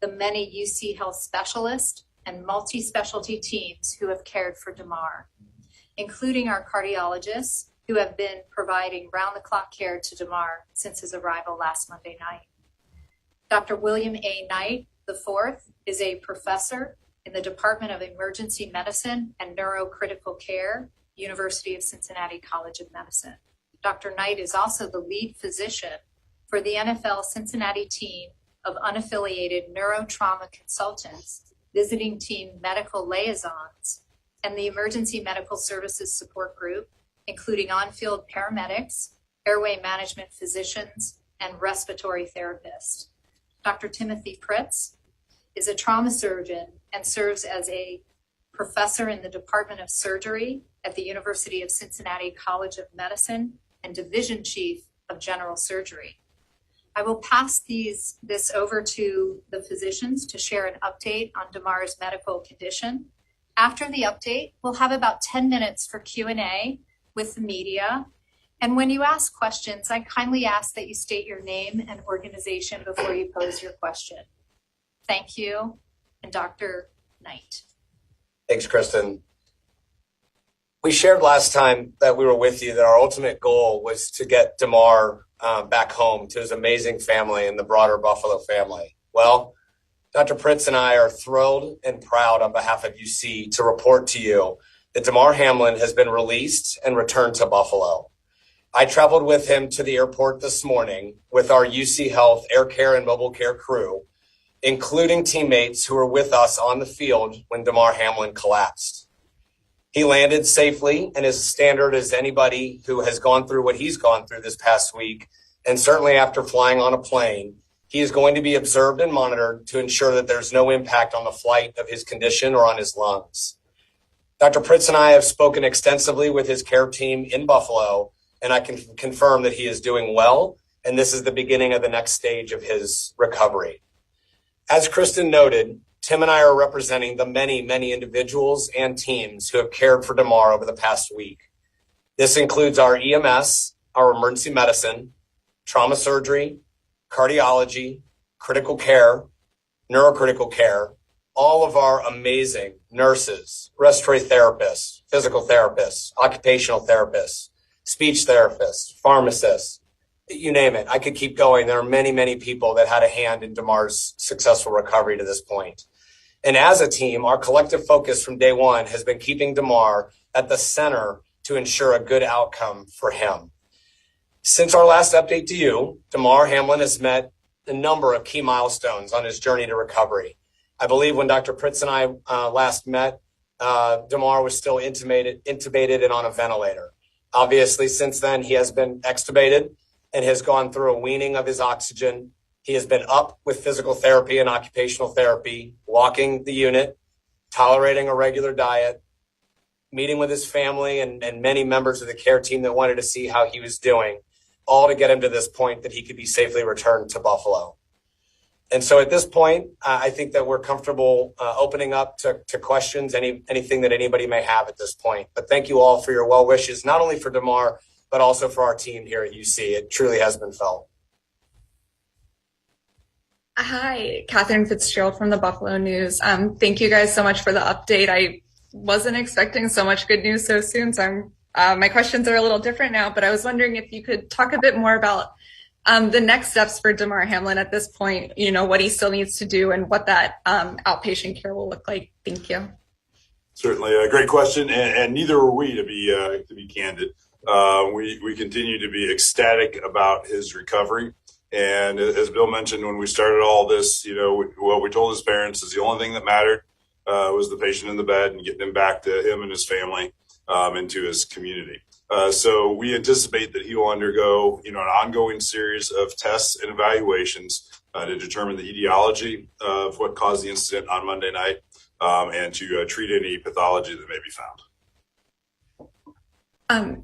the many UC Health specialists and multi-specialty teams who have cared for Damar, including our cardiologists who have been providing round-the-clock care to Damar since his arrival last Monday night. Dr. William A. Knight IV is a professor in the Department of Emergency Medicine and Neurocritical Care, University of Cincinnati College of Medicine. Dr. Knight is also the lead physician for the NFL Cincinnati team of unaffiliated neurotrauma consultants, visiting team medical liaisons, and the Emergency Medical Services Support Group, including on-field paramedics, airway management physicians, and respiratory therapists. Dr. Timothy Pritz is a trauma surgeon and serves as a professor in the Department of Surgery at the University of Cincinnati College of Medicine and Division Chief of General Surgery. I will pass this over to the physicians to share an update on Damar's medical condition. After the update, we'll have about 10 minutes for Q&A with the media. And when you ask questions, I kindly ask that you state your name and organization before you pose your question. Thank you. And Dr. Knight. Thanks, Kristen. We shared last time that we were with you that our ultimate goal was to get Damar back home to his amazing family and the broader Buffalo family. Well, Dr. Pritz and I are thrilled and proud on behalf of UC to report to you that Damar Hamlin has been released and returned to Buffalo. I traveled with him to the airport this morning with our UC Health Air Care and Mobile Care crew, including teammates who were with us on the field when Damar Hamlin collapsed. He landed safely and as standard as anybody who has gone through what he's gone through this past week, and certainly after flying on a plane, he is going to be observed and monitored to ensure that there's no impact on the flight of his condition or on his lungs. Dr. Pritz and I have spoken extensively with his care team in Buffalo, and I can confirm that he is doing well, and this is the beginning of the next stage of his recovery. As Kristen noted, Tim and I are representing the many, many individuals and teams who have cared for Damar over the past week. This includes our EMS, our emergency medicine, trauma surgery, cardiology, critical care, neurocritical care, all of our amazing nurses, respiratory therapists, physical therapists, occupational therapists, speech therapists, pharmacists, you name it. I could keep going. There are many, many people that had a hand in Damar's successful recovery to this point. And as a team, our collective focus from day one has been keeping Damar at the center to ensure a good outcome for him. Since our last update to you, Damar Hamlin has met a number of key milestones on his journey to recovery. I believe when Dr. Pritz and I last met, Damar was still intubated and on a ventilator. Obviously, since then, he has been extubated and has gone through a weaning of his oxygen. He has been up with physical therapy and occupational therapy, walking the unit, tolerating a regular diet, meeting with his family and many members of the care team that wanted to see how he was doing, all to get him to this point that he could be safely returned to Buffalo. And so at this point, I think that we're comfortable opening up to questions, anything that anybody may have at this point. But thank you all for your well wishes, not only for Damar, but also for our team here at UC. It truly has been felt. Hi, Catherine Fitzgerald from the Buffalo News. Thank you guys so much for the update. I wasn't expecting so much good news so soon, so my questions are a little different now, but I was wondering if you could talk a bit more about the next steps for Damar Hamlin at this point, you know, what he still needs to do and what that outpatient care will look like. Thank you. Certainly a great question, and neither are we, to be candid. We continue to be ecstatic about his recovery. And as Bill mentioned, when we started all this, you know, what we told his parents is the only thing that mattered was the patient in the bed and getting him back to him and his family and to his community. So we anticipate that he will undergo, you know, an ongoing series of tests and evaluations to determine the etiology of what caused the incident on Monday night and to treat any pathology that may be found.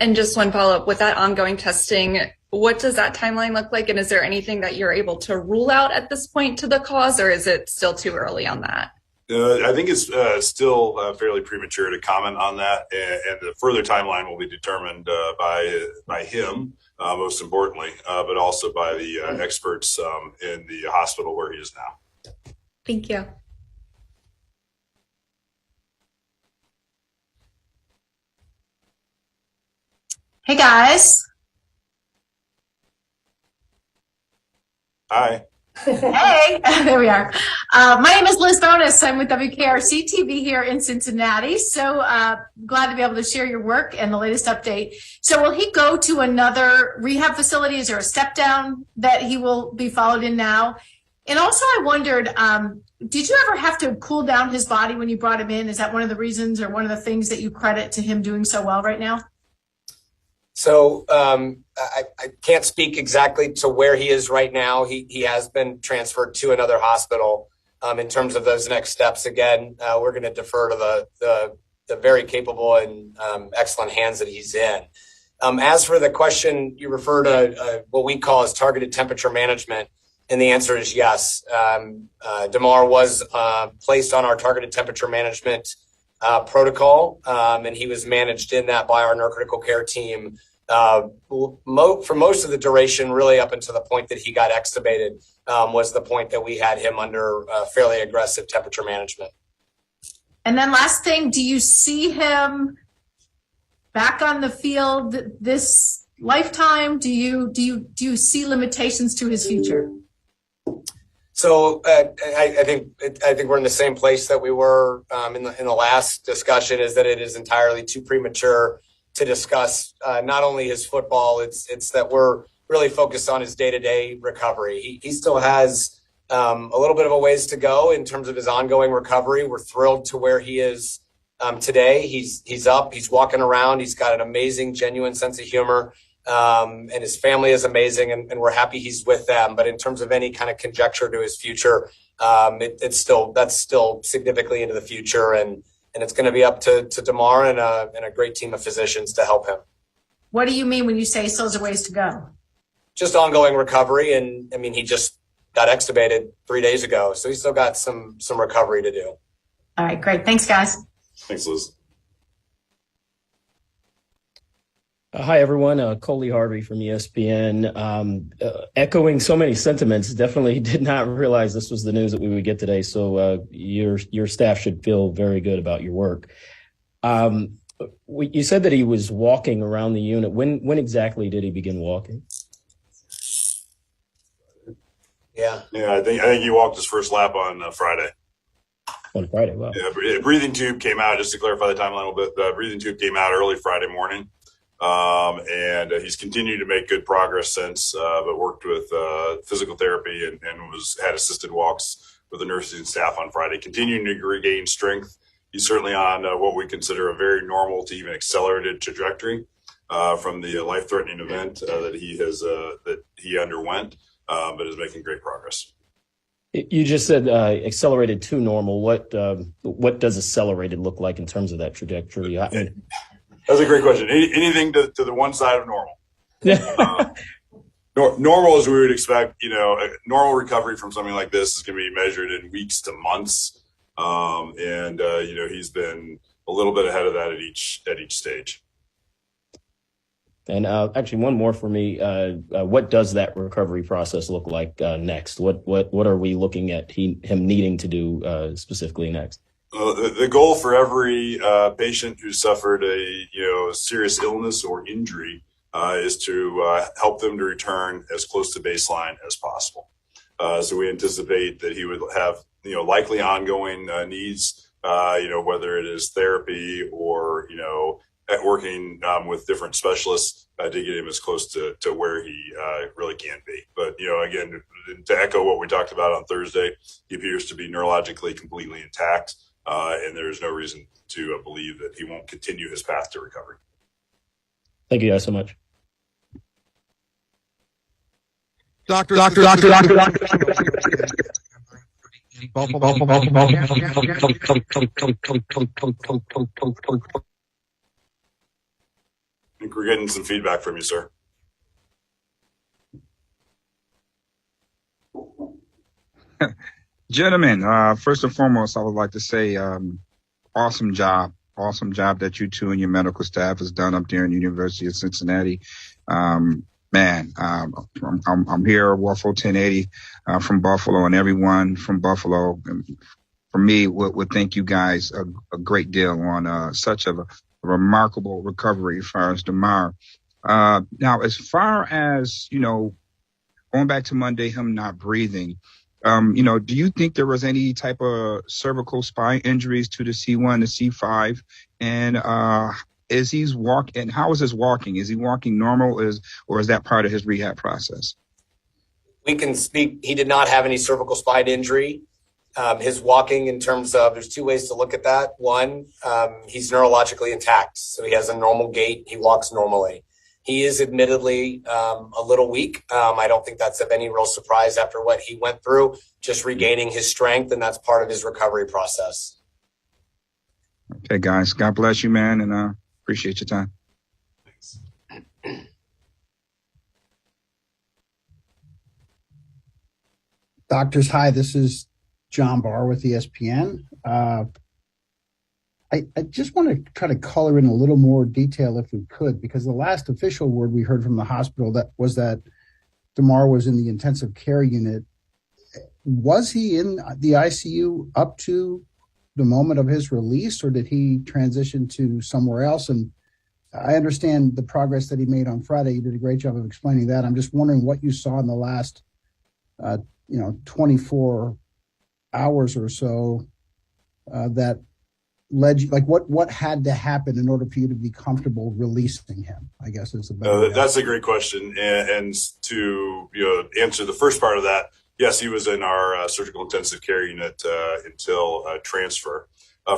And just one follow-up with that ongoing testing, what does that timeline look like? And is there anything that you're able to rule out at this point to the cause, or is it still too early on that? I think it's still fairly premature to comment on that, and the further timeline will be determined by him, most importantly, but also by the experts in the hospital where he is now. Thank you. Hey guys. Hi. Hey, there we are. My name is Liz Bonus. I'm with WKRC TV here in Cincinnati. So glad to be able to share your work and the latest update. So will he go to another rehab facility? Is there a step down that he will be followed in now? And also I wondered, did you ever have to cool down his body when you brought him in? Is that one of the reasons or one of the things that you credit to him doing so well right now? So I can't speak exactly to where he is right now. He has been transferred to another hospital. In terms of those next steps, again, we're going to defer to the very capable and excellent hands that he's in. As for the question, you refer to what we call as targeted temperature management, and the answer is yes. Damar was placed on our targeted temperature management protocol, and he was managed in that by our neurocritical care team for most of the duration, really up until the point that he got extubated, was the point that we had him under fairly aggressive temperature management. And then last thing, do you see him back on the field this lifetime? Do you see limitations to his future? So I think we're in the same place that we were in the last discussion, is that it is entirely too premature to discuss not only his football. It's that we're really focused on his day-to-day recovery. He still has a little bit of a ways to go in terms of his ongoing recovery. We're thrilled to where he is today. He's up, he's walking around, he's got an amazing, genuine sense of humor. And his family is amazing, and we're happy he's with them. But in terms of any kind of conjecture to his future, that's still significantly into the future, and it's going to be up to Damar and a great team of physicians to help him. What do you mean when you say still has a ways to go? Just ongoing recovery, and I mean, he just got extubated 3 days ago, so he's still got some recovery to do. All right, great. Thanks, guys. Thanks, Liz. Hi, everyone. Coley Harvey from ESPN. Echoing so many sentiments, definitely did not realize this was the news that we would get today. So your staff should feel very good about your work. You said that he was walking around the unit. When exactly did he begin walking? Yeah, I think he walked his first lap on Friday. On Friday, wow. Yeah, breathing tube came out, just to clarify the timeline a little bit. The breathing tube came out early Friday morning. And he's continued to make good progress since, but worked with physical therapy and had assisted walks with the nursing staff on Friday, continuing to regain strength. He's certainly on what we consider a very normal to even accelerated trajectory from the life-threatening event that he underwent, but is making great progress. You just said accelerated to normal. What does accelerated look like in terms of that trajectory? That's a great question. Anything to the one side of normal. Normal, as we would expect, a normal recovery from something like this is going to be measured in weeks to months. He's been a little bit ahead of that at each stage. And actually, one more for me. What does that recovery process look like next? What are we looking at him needing to do specifically next? The goal for every patient who suffered a serious illness or injury is to help them to return as close to baseline as possible. So we anticipate that he would have likely ongoing needs, whether it is therapy or working with different specialists to get him as close to where he really can be. But again, to echo what we talked about on Thursday, he appears to be neurologically completely intact. And there's no reason to believe that he won't continue his path to recovery. Thank you guys so much. Doctor. I think we're getting some feedback from you, sir. Gentlemen, first and foremost, I would like to say awesome job that you two and your medical staff has done up there in the University of Cincinnati. Man, I'm here, Waffle 1080 from Buffalo, and everyone from Buffalo. For me, would thank you guys a great deal on such a remarkable recovery as far as Damar. Now, as far as, going back to Monday, him not breathing, do you think there was any type of cervical spine injuries to the C1, the C5? And how is his walking? Is he walking normal, or is that part of his rehab process? We can speak. He did not have any cervical spine injury. His walking, in terms of, there's two ways to look at that. One, he's neurologically intact, so he has a normal gait. He walks normally. He is admittedly a little weak. I don't think that's of any real surprise after what he went through, just regaining his strength, and that's part of his recovery process. Okay, guys. God bless you, man, and appreciate your time. Thanks. Doctors, hi, this is John Barr with ESPN. I just want to try to color in a little more detail if we could, because the last official word we heard from the hospital that Damar was in the intensive care unit. Was he in the ICU up to the moment of his release, or did he transition to somewhere else? And I understand the progress that he made on Friday. You did a great job of explaining that. I'm just wondering what you saw in the last 24 hours or so that led you, like what had to happen in order for you to be comfortable releasing him, I guess is a better that's a great question. And to answer the first part of that, yes, he was in our surgical intensive care unit until transfer.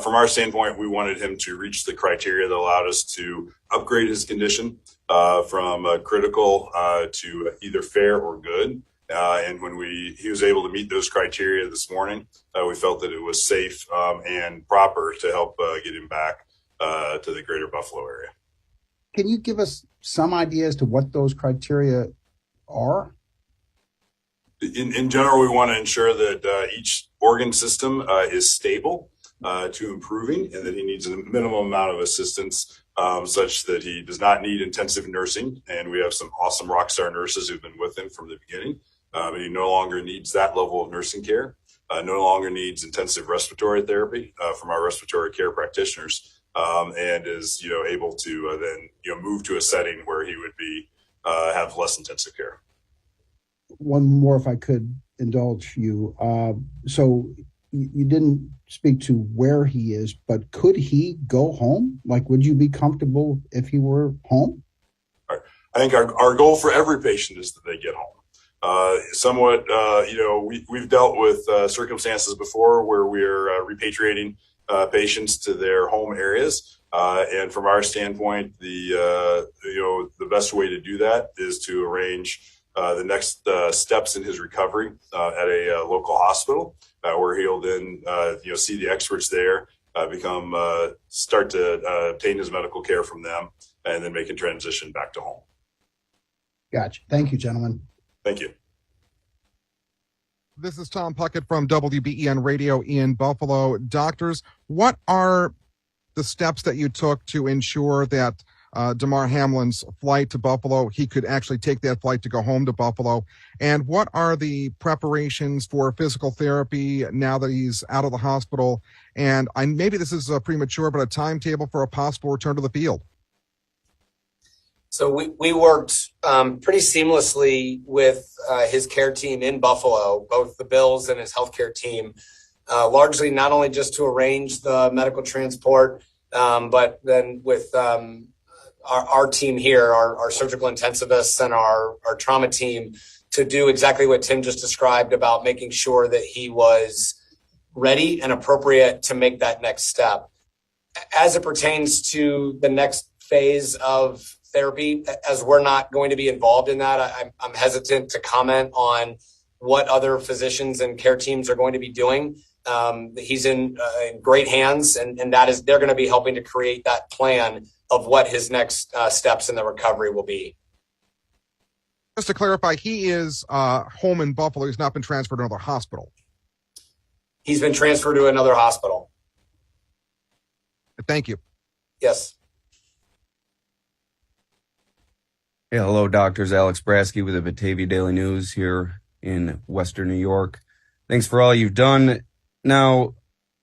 From our standpoint, we wanted him to reach the criteria that allowed us to upgrade his condition from critical to either fair or good. And when he was able to meet those criteria this morning, we felt that it was safe and proper to help get him back to the greater Buffalo area. Can you give us some idea as to what those criteria are? In general, we want to ensure that each organ system is stable to improving, and that he needs a minimum amount of assistance such that he does not need intensive nursing. And we have some awesome rock star nurses who've been with him from the beginning. But he no longer needs that level of nursing care, no longer needs intensive respiratory therapy from our respiratory care practitioners, and is able to then move to a setting where he would be have less intensive care. One more, if I could indulge you. So you didn't speak to where he is, but could he go home? Like, would you be comfortable if he were home? I think our goal for every patient is that they get home. We've dealt with circumstances before where we're repatriating patients to their home areas. And from our standpoint, the best way to do that is to arrange the next steps in his recovery at a local hospital, where he'll then see the experts there, start to obtain his medical care from them, and then make a transition back to home. Gotcha. Thank you, gentlemen. Thank you. This is Tom Puckett from WBEN Radio in Buffalo. Doctors, what are the steps that you took to ensure that Damar Hamlin's flight to Buffalo, he could actually take that flight to go home to Buffalo? And what are the preparations for physical therapy now that he's out of the hospital? And maybe this is premature, but a timetable for a possible return to the field? So we worked pretty seamlessly with his care team in Buffalo, both the Bills and his healthcare team, largely not only just to arrange the medical transport, but then with our team here, our surgical intensivists and our trauma team, to do exactly what Tim just described about making sure that he was ready and appropriate to make that next step. As it pertains to the next phase of therapy, as we're not going to be involved in that, I'm hesitant to comment on what other physicians and care teams are going to be doing. He's in great hands, and they're going to be helping to create that plan of what his next steps in the recovery will be. Just to clarify, he is home in Buffalo. He's not been transferred to another hospital. He's been transferred to another hospital. Thank you. Yes. Hey, hello, doctors. Alex Brasky with the Batavia Daily News here in Western New York. Thanks for all you've done. Now,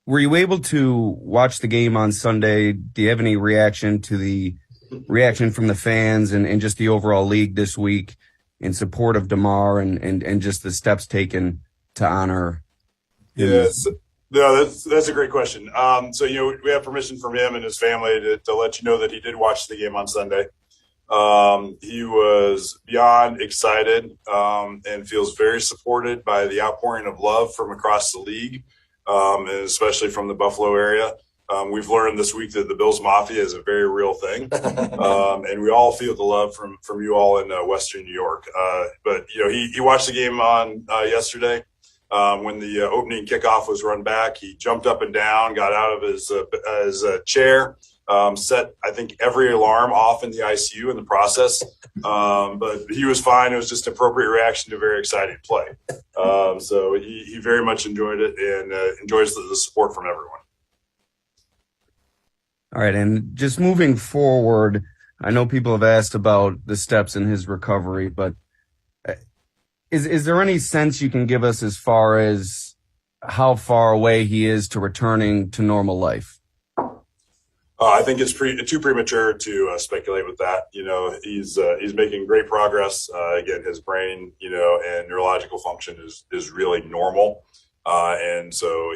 were you able to watch the game on Sunday? Do you have any reaction to the reaction from the fans and just the overall league this week in support of Damar and just the steps taken to honor him? Yes. No, that's a great question. So, we have permission from him and his family to let you know that he did watch the game on Sunday. He was beyond excited and feels very supported by the outpouring of love from across the league, and especially from the Buffalo area. We've learned this week that the Bills Mafia is a very real thing, and we all feel the love from you all in Western New York. But he watched the game on yesterday. When the opening kickoff was run back, he jumped up and down, got out of his chair. Set, I think, every alarm off in the ICU in the process. But he was fine. It was just appropriate reaction to very exciting play. So he very much enjoyed it and enjoys the support from everyone. All right. And just moving forward, I know people have asked about the steps in his recovery, but is there any sense you can give us as far as how far away he is to returning to normal life? I think it's too premature to speculate with that. He's making great progress. Again, his brain, and neurological function is really normal. And so,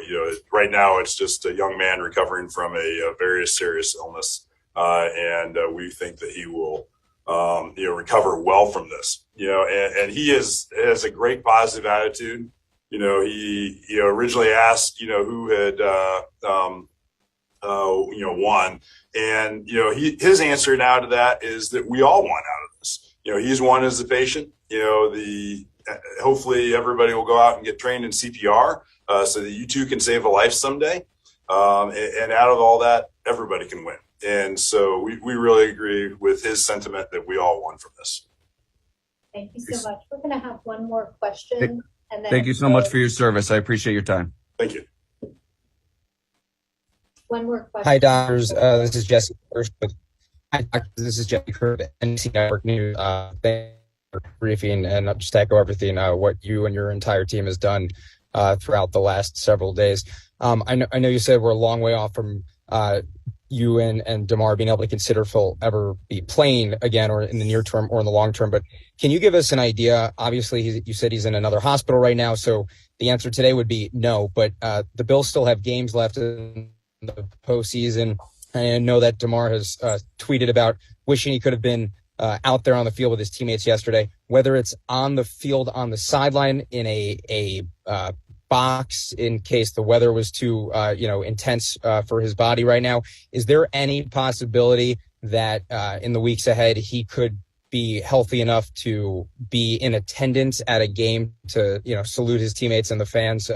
right now it's just a young man recovering from a very serious illness. And we think that he will, recover well from this, and he has a great positive attitude. He originally asked, who had, won. And, his answer now to that is that we all won out of this. He's won as a patient. Hopefully everybody will go out and get trained in CPR so that you too can save a life someday. And out of all that, everybody can win. And so we really agree with his sentiment that we all won from this. Thank you so much. We're going to have one more question. And then Thank you so much for your service. I appreciate your time. Thank you. One more question. Hi, doctors. This is Jesse. Hi, doctors. This is Jesse Kirk, NBC Network News. Thank you for briefing and just to echo everything what you and your entire team has done throughout the last several days. I know you said we're a long way off from you and Damar being able to consider if he'll ever be playing again, or in the near term or in the long term. But can you give us an idea? Obviously, you said he's in another hospital right now, so the answer today would be no. But the Bills still have games left in the postseason. I know that Damar has tweeted about wishing he could have been out there on the field with his teammates yesterday, whether it's on the field, on the sideline, in a box in case the weather was too intense for his body right now. Is there any possibility that in the weeks ahead he could be healthy enough to be in attendance at a game to salute his teammates and the fans?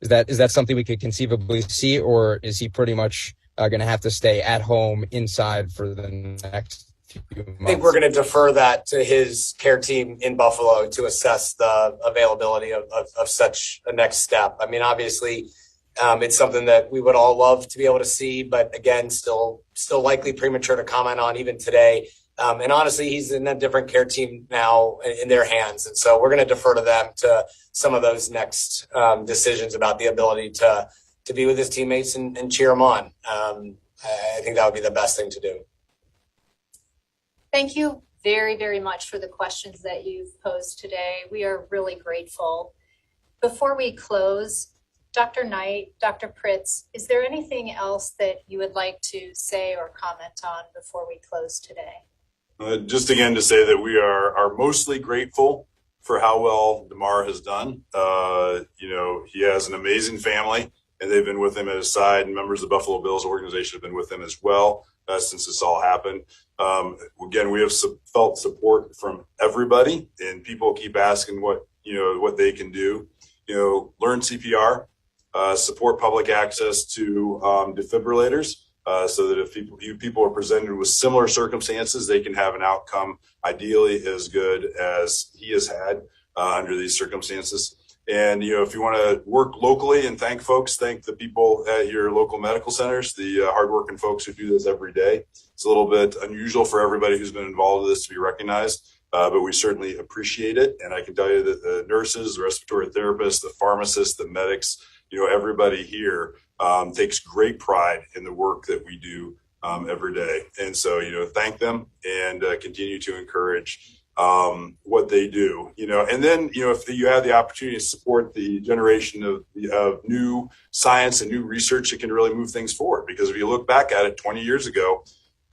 Is that something we could conceivably see, or is he pretty much going to have to stay at home inside for the next few months? I think we're going to defer that to his care team in Buffalo to assess the availability of such a next step. I mean, obviously, it's something that we would all love to be able to see, but again, still likely premature to comment on even today. And honestly, he's in a different care team now in their hands. And so we're going to defer to them to some of those next decisions about the ability to be with his teammates and cheer them on. I think that would be the best thing to do. Thank you very, very much for the questions that you've posed today. We are really grateful. Before we close, Dr. Knight, Dr. Pritz, is there anything else that you would like to say or comment on before we close today? Just again to say that we are mostly grateful for how well Damar has done. He has an amazing family, and they've been with him at his side, and members of the Buffalo Bills organization have been with him as well since this all happened. Again, we have felt support from everybody, and people keep asking what they can do. Learn CPR, support public access to defibrillators, so that if people are presented with similar circumstances, they can have an outcome ideally as good as he has had under these circumstances. And, if you want to work locally and thank the people at your local medical centers, the hardworking folks who do this every day. It's a little bit unusual for everybody who's been involved with this to be recognized. but we certainly appreciate it. And I can tell you that the nurses, the respiratory therapists, the pharmacists, the medics, everybody here takes great pride in the work that we do every day. And so, thank them and continue to encourage what they do, and then, if you have the opportunity to support the generation of new science and new research, it can really move things forward. Because if you look back at it 20 years ago,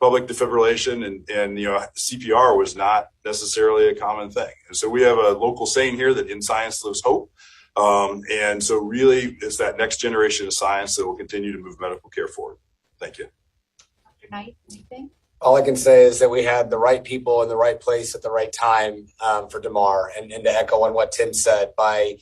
public defibrillation and CPR was not necessarily a common thing. And so we have a local saying here that in science lives hope. And so really it's that next generation of science that will continue to move medical care forward. Thank you. Dr. Knight, anything? All I can say is that we had the right people in the right place at the right time for Damar, and to echo on what Tim said, by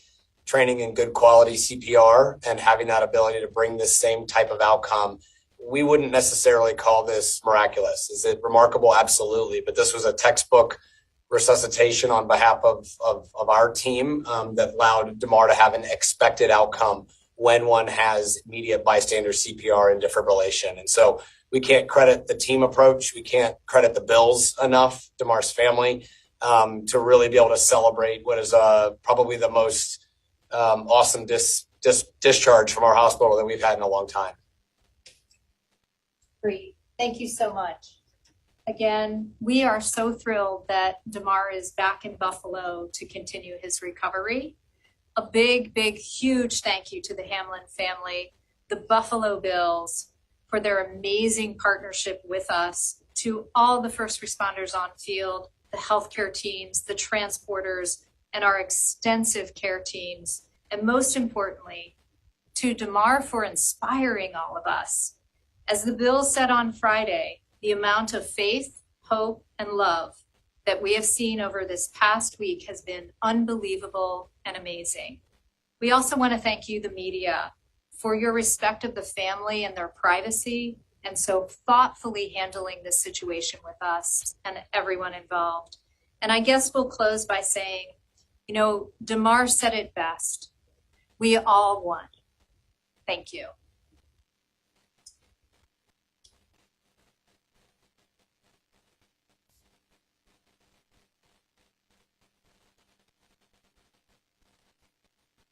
training in good quality CPR and having that ability to bring this same type of outcome. We wouldn't necessarily call this miraculous. Is it remarkable? Absolutely. But this was a textbook resuscitation on behalf of our team that allowed Damar to have an expected outcome when one has immediate bystander CPR and defibrillation. And so we can't credit the team approach. We can't credit the Bills enough, Damar's family, to really be able to celebrate what is probably the most awesome discharge from our hospital that we've had in a long time. Great. Thank you so much. Again, we are so thrilled that Damar is back in Buffalo to continue his recovery. A big, huge thank you to the Hamlin family, the Buffalo Bills, for their amazing partnership with us, to all the first responders on field, the healthcare teams, the transporters, and our extensive care teams, and most importantly, to Damar for inspiring all of us. As the Bills said on Friday, the amount of faith, hope, and love that we have seen over this past week has been unbelievable and amazing. We also want to thank you, the media, for your respect of the family and their privacy, and so thoughtfully handling this situation with us and everyone involved. And I guess we'll close by saying, Damar said it best. We all won. Thank you.